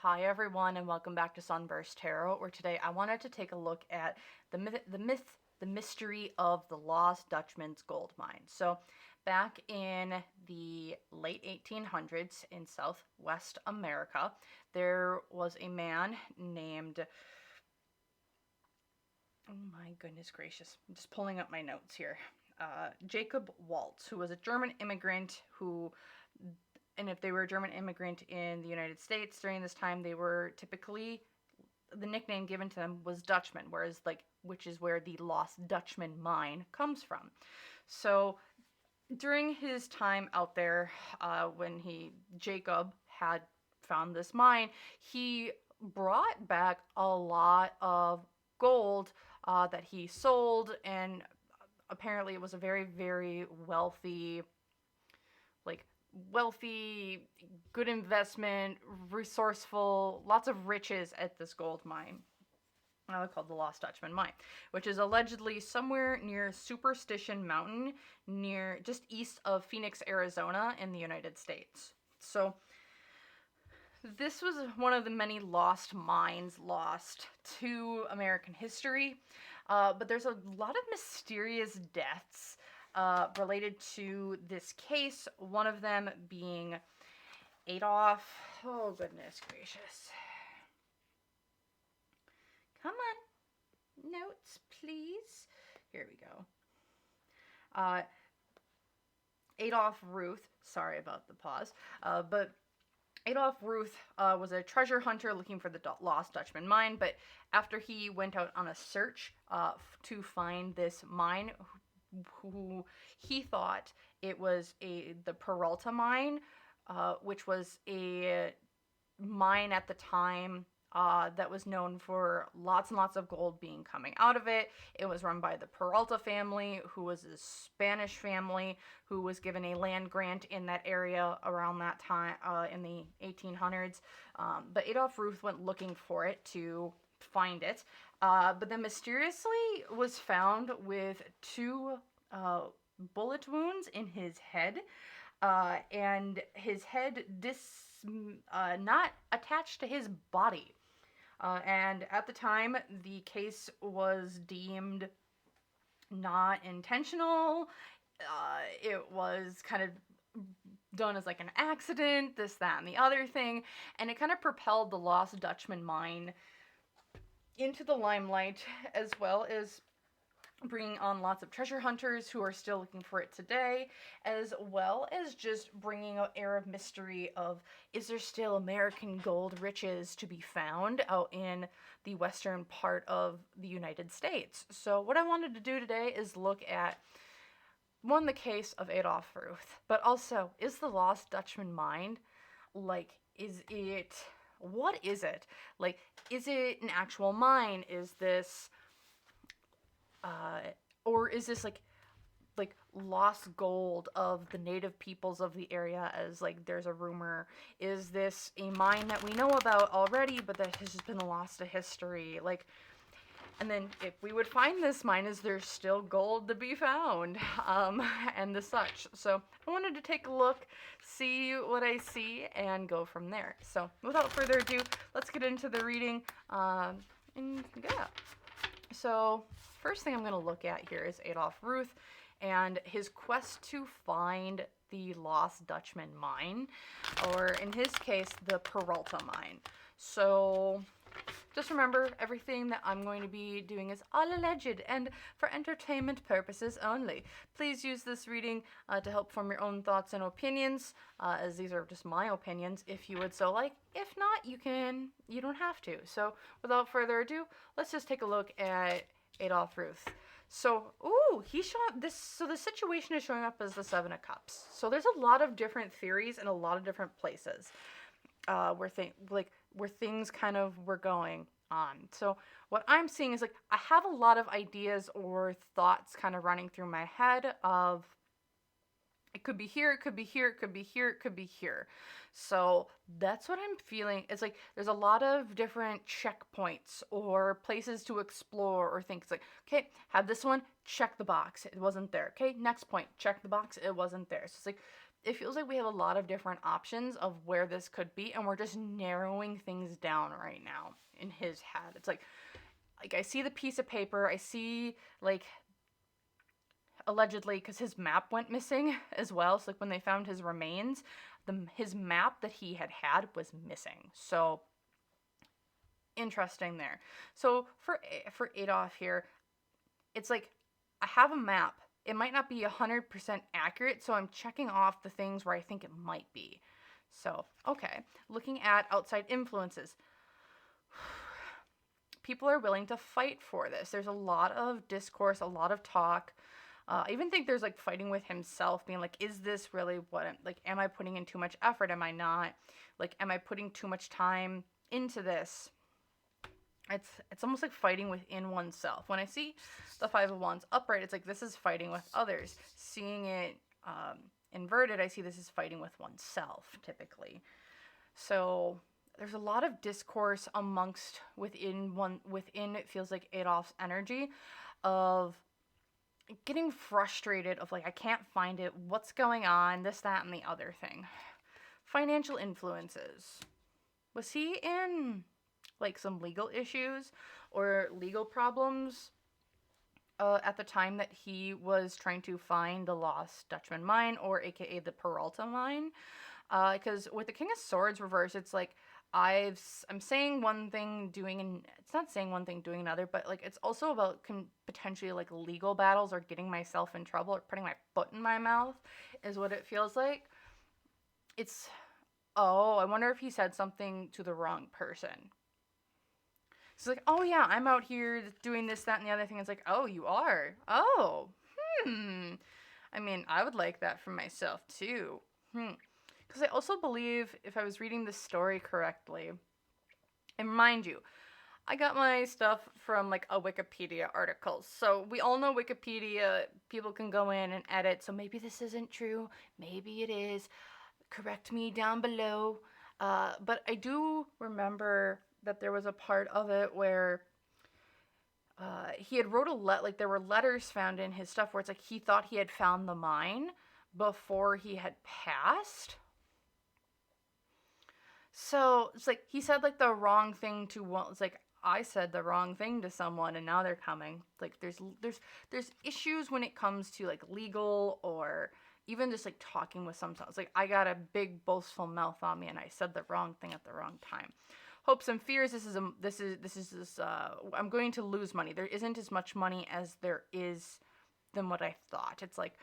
Hi everyone, and welcome back to SunBurst Tarot, where today I wanted to take a look at the mystery of the Lost Dutchman's gold mine. So, back in the late 1800s in Southwest America, there was a man named, oh my goodness gracious, I'm just pulling up my notes here, Jacob Waltz, who was a German immigrant and if they were a German immigrant in the United States during this time, they were typically, the nickname given to them was Dutchman, which is where the Lost Dutchman Mine comes from. So during his time out there, when Jacob had found this mine, he brought back a lot of gold that he sold, and apparently it was a very, very wealthy, good investment, resourceful, lots of riches at this gold mine called the Lost Dutchman Mine, which is allegedly somewhere near Superstition Mountain, near just east of Phoenix, Arizona, in the United States. So this was one of the many lost mines lost to American history, but there's a lot of mysterious deaths related to this case, one of them being Adolf. Oh, goodness gracious. Come on. Notes, please. Here we go. Adolf Ruth. Sorry about the pause. But Adolf Ruth was a treasure hunter looking for the Lost Dutchman Mine, but after he went out on a search to find this mine, who he thought it was the Peralta mine, which was a mine at the time that was known for lots and lots of gold being coming out of it. It was run by the Peralta family, who was a Spanish family who was given a land grant in that area around that time in the 1800s. But Adolf Ruth went looking for it to find it, but then mysteriously was found with two bullet wounds in his head, and his head not attached to his body. And at the time, the case was deemed not intentional. It was kind of done as like an accident, this, that, and the other thing, and it kind of propelled the Lost Dutchman Mine into the limelight, as well as bringing on lots of treasure hunters who are still looking for it today, as well as just bringing an air of mystery of, is there still American gold riches to be found out in the western part of the United States? So what I wanted to do today is look at, one, the case of Adolf Ruth, but also, is the Lost Dutchman Mine, what is it? Like, is it an actual mine? Is this or is this like lost gold of the native peoples of the area, as like there's a rumor? Is this a mine that we know about already but that has just been lost to history? And then if we would find this mine, is there still gold to be found? And the such. So I wanted to take a look, see what I see, and go from there. So without further ado, let's get into the reading, and yeah. So first thing I'm going to look at here is Adolf Ruth and his quest to find the Lost Dutchman Mine, or in his case, the Peralta Mine. So just remember, everything that I'm going to be doing is all alleged and for entertainment purposes only. Please use this reading to help form your own thoughts and opinions, as these are just my opinions, if you would so like. If not, you don't have to. So without further ado, let's just take a look at Adolf Ruth. So, he showed this. So the situation is showing up as the Seven of Cups. So there's a lot of different theories in a lot of different places where things kind of were going on. So what I'm seeing is I have a lot of ideas or thoughts kind of running through my head of, it could be here, it could be here, it could be here, it could be here. So that's what I'm feeling. It's like there's a lot of different checkpoints or places to explore or things okay, have this one, check the box, it wasn't there. Okay, next point, check the box, it wasn't there. So it's it feels like we have a lot of different options of where this could be, and we're just narrowing things down right now in his head. It's like I see the piece of paper, I see like allegedly, because his map went missing as well. So like when they found his remains, his map that he had was missing. So interesting there. So for Adolf here, it's like I have a map. It might not be 100% accurate, so I'm checking off the things where I think it might be. So, okay, looking at outside influences. People are willing to fight for this. There's a lot of discourse, a lot of talk. I even think there's like fighting with himself, being like, is this really what I'm like? Am I putting in too much effort? Am I not? Like, am I putting too much time into this? It's almost like fighting within oneself. When I see the Five of Wands upright, it's like this is fighting with others. Seeing it inverted, I see this is fighting with oneself typically. So there's a lot of discourse within it feels like Adolf's energy of getting frustrated of like I can't find it, what's going on, this, that, and the other thing. Financial influences. Was he in like some legal issues or legal problems at the time that he was trying to find the Lost Dutchman Mine, or aka the Peralta Mine? Because with the King of Swords reverse, it's like I'm saying one thing, it's not saying one thing, doing another, but like it's also about potentially like legal battles or getting myself in trouble or putting my foot in my mouth is what it feels like. I wonder if he said something to the wrong person. It's like, oh yeah, I'm out here doing this, that, and the other thing. It's like, oh, you are? Oh, I mean, I would like that for myself too. Because I also believe, if I was reading this story correctly, and mind you, I got my stuff from like a Wikipedia article. So we all know Wikipedia, people can go in and edit. So maybe this isn't true. Maybe it is. Correct me down below. But I do remember that there was a part of it where he had wrote like there were letters found in his stuff where it's like he thought he had found the mine before he had passed. So it's like he said like the wrong thing to one. It's like I said the wrong thing to someone, and now they're coming. Like there's issues when it comes to like legal or even just like talking with someone. It's like I got a big boastful mouth on me, and I said the wrong thing at the wrong time. Hopes and fears. I'm going to lose money. There isn't as much money as there is than what I thought. It's like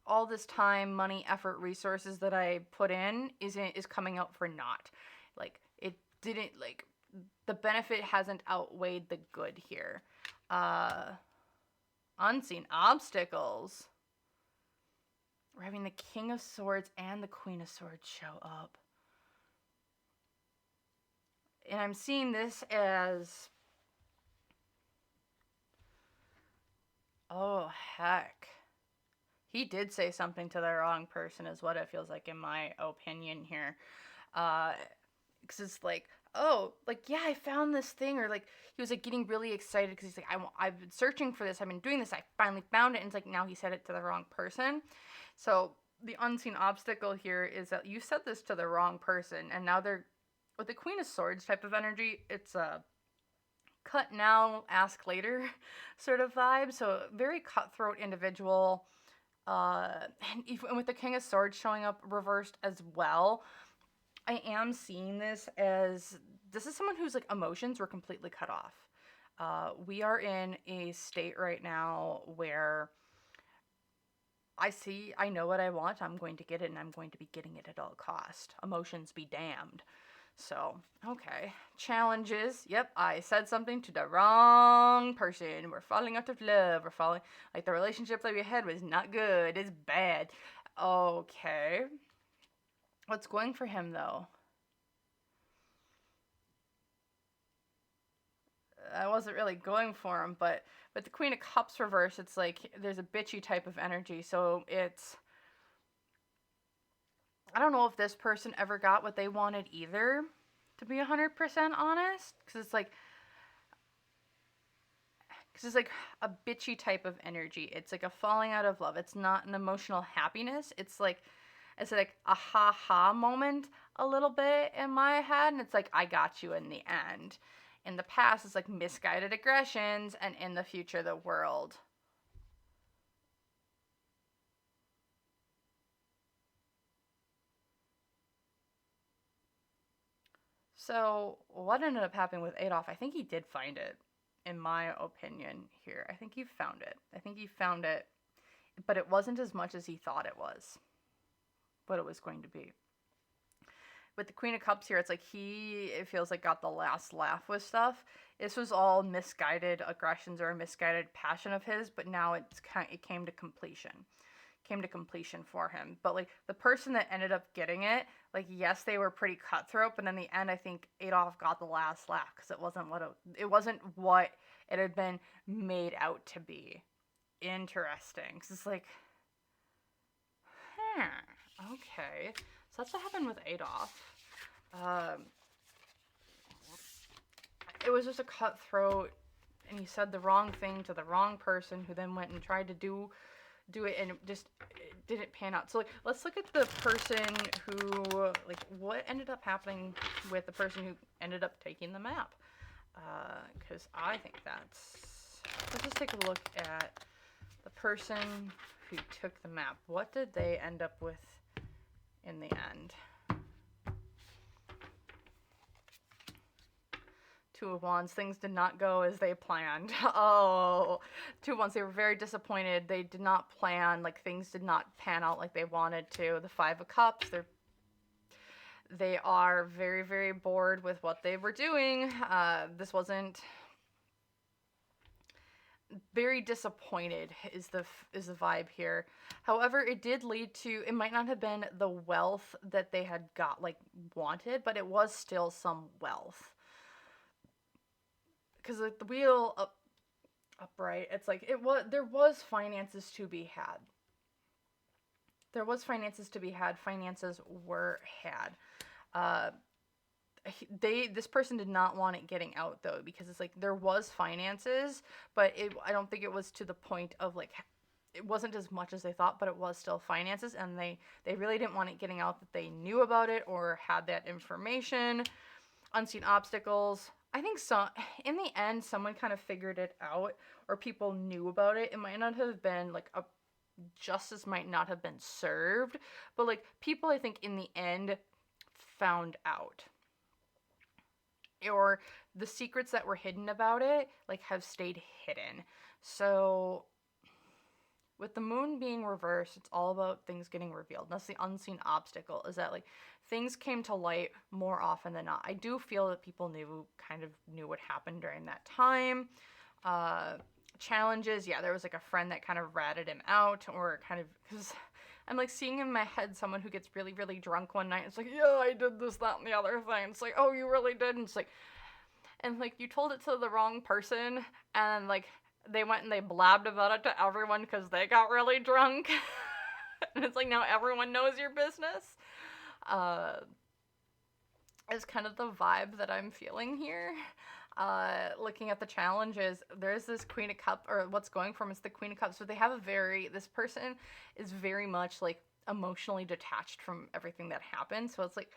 all this time, money, effort, resources that I put in is coming out for naught. Like it didn't, like the benefit hasn't outweighed the good here. Unseen obstacles. We're having the King of Swords and the Queen of Swords show up. And I'm seeing this as, oh heck. He did say something to the wrong person is what it feels like in my opinion here. Because it's like, oh, like, yeah, I found this thing. Or like, he was like getting really excited because he's like, I've been searching for this. I've been doing this. I finally found it. And it's like, now he said it to the wrong person. So the unseen obstacle here is that you said this to the wrong person. And now they're, with the Queen of Swords type of energy, it's a cut now, ask later sort of vibe. So very cutthroat individual. And even with the King of Swords showing up reversed as well, I am seeing this is someone whose like emotions were completely cut off. We are in a state right now where I know what I want, I'm going to get it, and I'm going to be getting it at all cost. Emotions be damned. So, okay. Challenges. Yep, I said something to the wrong person. We're falling out of love. We're falling, like the relationship that we had was not good. It's bad. Okay. What's going for him though? I wasn't really going for him, but with the Queen of Cups reverse, it's like there's a bitchy type of energy. So it's, I don't know if this person ever got what they wanted either, to be 100% honest. Because it's like, Because it's like a bitchy type of energy. It's like a falling out of love. It's not an emotional happiness. It's like a ha ha moment a little bit in my head, and it's like I got you in the end. In the past, it's like misguided aggressions, and in the future, the world. So, what ended up happening with Adolf? I think he did find it, in my opinion, here. I think he found it. I think he found it, but it wasn't as much as he thought it was, what it was going to be. With the Queen of Cups here, it's like it feels like, got the last laugh with stuff. This was all misguided aggressions or a misguided passion of his, but now it came to completion. Came to completion for him. But like the person that ended up getting it, like yes, they were pretty cutthroat, but in the end, I think Adolf got the last laugh because it wasn't what it had been made out to be. Interesting. Because it's like, okay. So that's what happened with Adolf. It was just a cutthroat, and he said the wrong thing to the wrong person, who then went and tried to do it, and it didn't pan out. So like, let's look at the person who, like, what ended up happening with the person who ended up taking the map. Because I think let's just take a look at the person who took the map. What did they end up with in the end? Two of Wands. Things did not go as they planned. Oh, Two of Wands. They were very disappointed. They did not plan. Like, things did not pan out like they wanted to. The Five of Cups. They are very, very bored with what they were doing. This wasn't... Very disappointed is the vibe here. However, it did lead to... It might not have been the wealth that they had wanted, but it was still some wealth. Because like the wheel upright, it's like there was finances to be had. Finances were had. This person did not want it getting out though, because it's like there was finances, but I don't think it was to the point of like, it wasn't as much as they thought, but it was still finances, and they really didn't want it getting out that they knew about it or had that information. Unseen obstacles. I think in the end, someone kind of figured it out, or people knew about it. It might not have been like justice might not have been served, but like people, I think in the end found out, or the secrets that were hidden about it like have stayed hidden. So with the moon being reversed, it's all about things getting revealed. That's the unseen obstacle, is that like things came to light more often than not. I do feel that people kind of knew what happened during that time. Challenges, yeah, there was like a friend that kind of ratted him out, or kind of, because I'm like seeing in my head someone who gets really, really drunk one night. It's like, yeah, I did this, that, and the other thing. It's like, oh, you really did? And it's like, and like you told it to the wrong person, and like they went and they blabbed about it to everyone because they got really drunk. And it's like now everyone knows your business. Is kind of the vibe that I'm feeling here. Looking at the challenges, there's this Queen of Cups, or what's going from is the Queen of Cups. So they have this person is very much like emotionally detached from everything that happened. So it's like,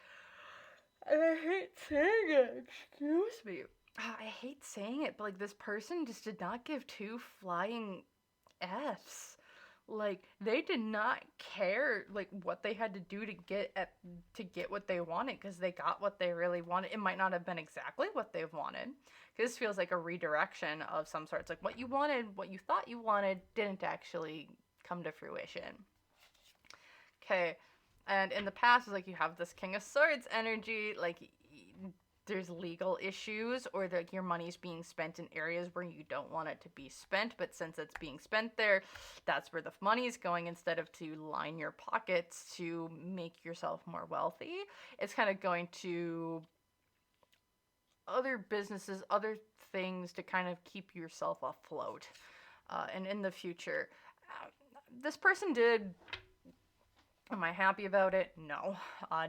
and I hate saying it, excuse me. I hate saying it, but like this person just did not give two flying F's. Like they did not care like what they had to do to get what they wanted, because they got what they really wanted. It might not have been exactly what they wanted, because this feels like a redirection of some sort. It's like what you wanted, what you thought you wanted, didn't actually come to fruition. Okay, and in the past, it's like you have this King of Swords energy, like there's legal issues, or like your money's being spent in areas where you don't want it to be spent, but since it's being spent there, that's where the money's going, instead of to line your pockets to make yourself more wealthy. It's kind of going to other businesses, other things to kind of keep yourself afloat. And in the future, this person did... Am I happy about it? No.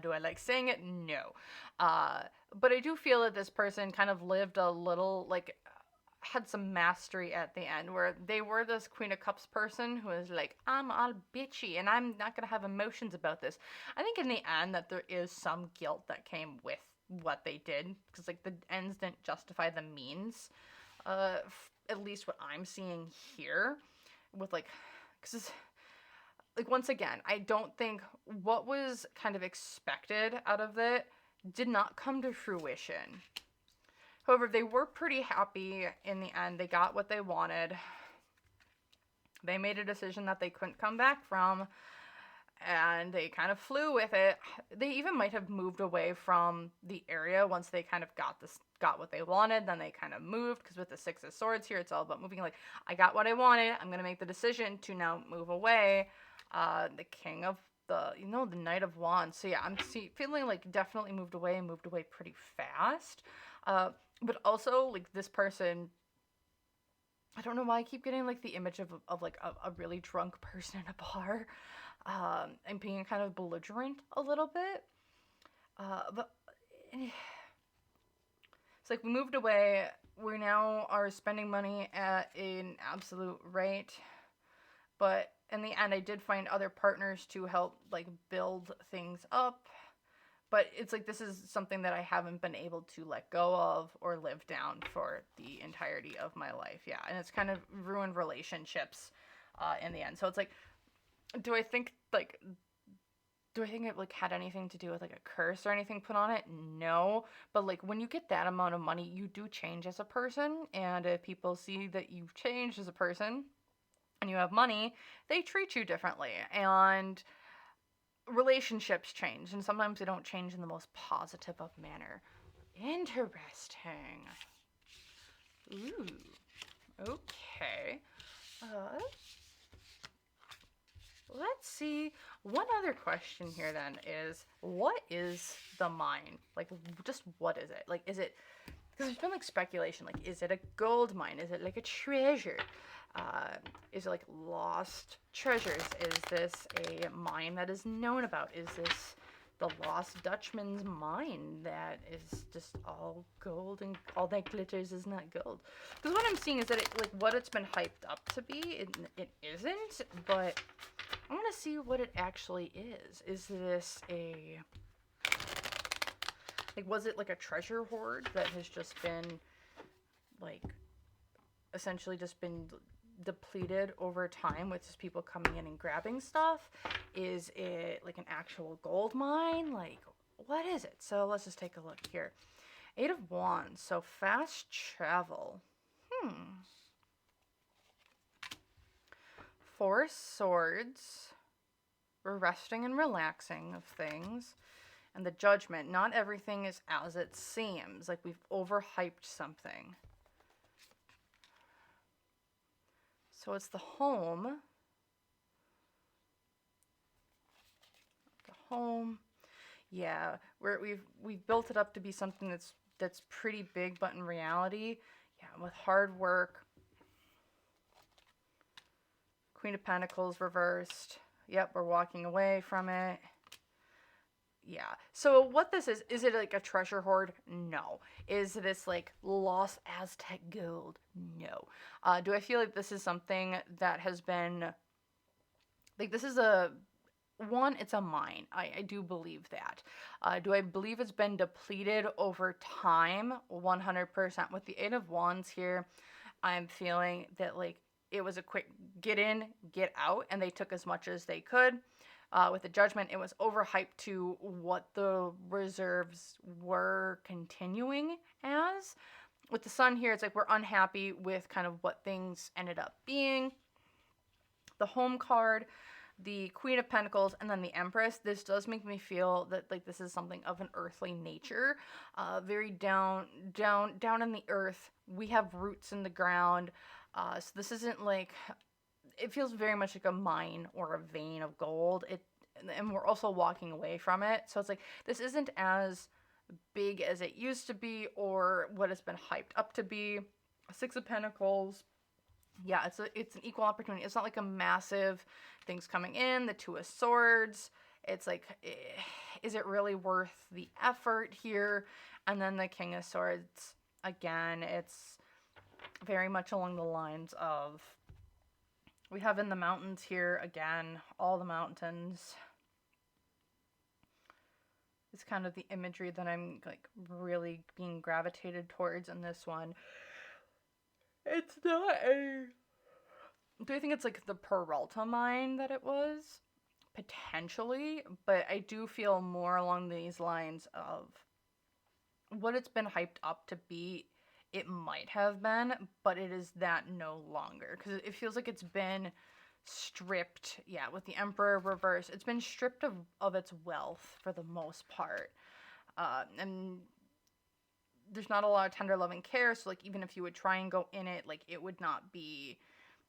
Do I like saying it? No. But I do feel that this person kind of lived a little, like, had some mastery at the end, where they were this Queen of Cups person who is like, I'm all bitchy and I'm not going to have emotions about this. I think in the end that there is some guilt that came with what they did, because like the ends didn't justify the means. At least what I'm seeing here with like, because like once again, I don't think what was kind of expected out of it did not come to fruition. However, they were pretty happy in the end. They got what they wanted. They made a decision that they couldn't come back from, and they kind of flew with it. They even might have moved away from the area once they kind of got what they wanted. Then they kind of moved, because with the Six of Swords here, it's all about moving. Like, I got what I wanted. I'm gonna make the decision to now move away. The King of the Knight of Wands. So yeah, I'm feeling like definitely moved away pretty fast. But also like this person, I don't know why I keep getting like the image of like a really drunk person in a bar, and being kind of belligerent a little bit. But it's like we moved away. We now are spending money at an absolute rate. But in the end, I did find other partners to help like build things up. But it's like this is something that I haven't been able to let go of or live down for the entirety of my life. Yeah, and it's kind of ruined relationships in the end. So it's like, do I think it like had anything to do with like a curse or anything put on it? No. But like when you get that amount of money, you do change as a person. And if people see that you've changed as a person and you have money, they treat you differently. And relationships change, and sometimes they don't change in the most positive of manner. Interesting. Ooh. Okay. Let's see. One other question here then is, what is the mine? Like, just what is it? Like, is it, because there's been like speculation, like, is it a gold mine? Is it like a treasure? Is it like lost treasures? Is this a mine that is known about? Is this the Lost Dutchman's Mine that is just all gold and all that glitters is not gold? Because what I'm seeing is that what it's been hyped up to be, it isn't, but I want to see what it actually is. Is this was it like a treasure hoard that has just been like essentially just been depleted over time with just people coming in and grabbing stuff? Is it like an actual gold mine? Like, what is it? So let's just take a look here. Eight of Wands, so fast travel. Four Swords, we're resting and relaxing of things. And the Judgment, not everything is as it seems. Like we've overhyped something. So it's the home. The home. Yeah, we've built it up to be something that's pretty big, but in reality, yeah, with hard work. Queen of Pentacles reversed. Yep, we're walking away from it. Yeah. So what this is it like a treasure hoard? No. Is this like lost Aztec gold? No. Do I feel like this is something that has been, like, this is it's a mine. I do believe that. Do I believe it's been depleted over time? 100%. With the Eight of Wands here, I'm feeling that like it was a quick get in, get out, and they took as much as they could. With the Judgment, it was overhyped to what the reserves were continuing as. With the Sun here, it's like we're unhappy with kind of what things ended up being. The Home card, the Queen of Pentacles, and then the Empress. This does make me feel that like this is something of an earthly nature. Very down in the earth. We have roots in the ground. So this isn't like, it feels very much like a mine or a vein of gold. And we're also walking away from it. So it's like, this isn't as big as it used to be or what it's been hyped up to be. Six of Pentacles. Yeah, it's an equal opportunity. It's not like a massive things coming in. The Two of Swords. It's like, is it really worth the effort here? And then the King of Swords. Again, it's very much along the lines of, we have in the mountains here again, all the mountains. It's kind of the imagery that I'm like really being gravitated towards in this one. It's not a... Do I think it's like the Peralta mine that it was? Potentially, but I do feel more along these lines of what it's been hyped up to be. It might have been, but it is that no longer, because it feels like it's been stripped. Yeah, with the Emperor reverse, it's been stripped of its wealth for the most part, and there's not a lot of tender loving care. So like, even if you would try and go in it, like, it would not be...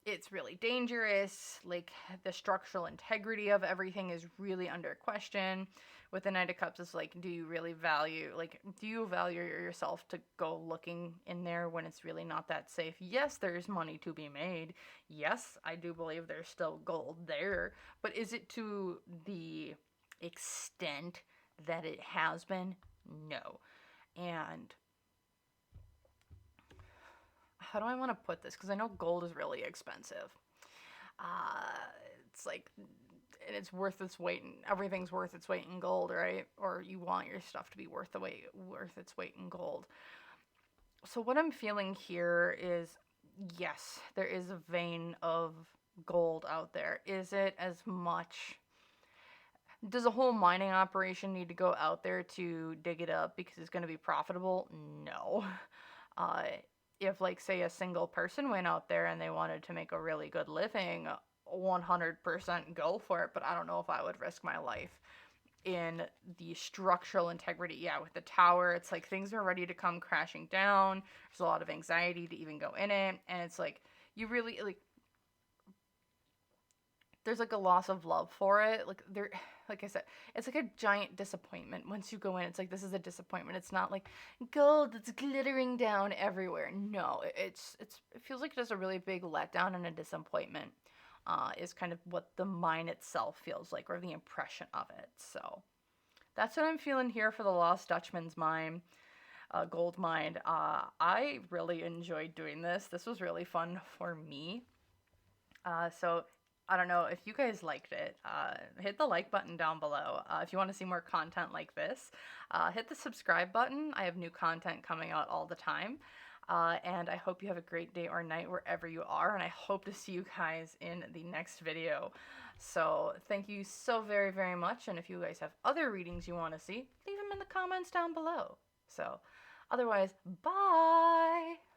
It's really dangerous. Like, the structural integrity of everything is really under question. With the Knight of Cups, it's like, do you really value, like, do you value yourself to go looking in there when it's really not that safe? Yes, there's money to be made. Yes, I do believe there's still gold there. But is it to the extent that it has been? No. And how do I want to put this? Because I know gold is really expensive. It's like, and it's worth its weight, and everything's worth its weight in gold, right? Or you want your stuff to be worth its weight in gold. So what I'm feeling here is, yes, there is a vein of gold out there. Is it as much? Does a whole mining operation need to go out there to dig it up because it's going to be profitable? No. Uh, if, like, say, a single person went out there and they wanted to make a really good living, 100% go for it. But I don't know if I would risk my life in the structural integrity. Yeah, with the tower, it's like things are ready to come crashing down. There's a lot of anxiety to even go in it. And it's like, you really, like, there's like a loss of love for it. Like I said, it's like a giant disappointment once you go in. It's like, this is a disappointment. It's not like gold that's glittering down everywhere. No, it feels like just a really big letdown and a disappointment. Is kind of what the mine itself feels like, or the impression of it. So that's what I'm feeling here for the Lost Dutchman's Mine, gold mine. I really enjoyed doing this. This was really fun for me. So I don't know if you guys liked it. Hit the like button down below. If you want to see more content like this, hit the subscribe button. I have new content coming out all the time. And I hope you have a great day or night wherever you are. And I hope to see you guys in the next video. So thank you so very, very much. And if you guys have other readings you want to see, leave them in the comments down below. So otherwise, bye!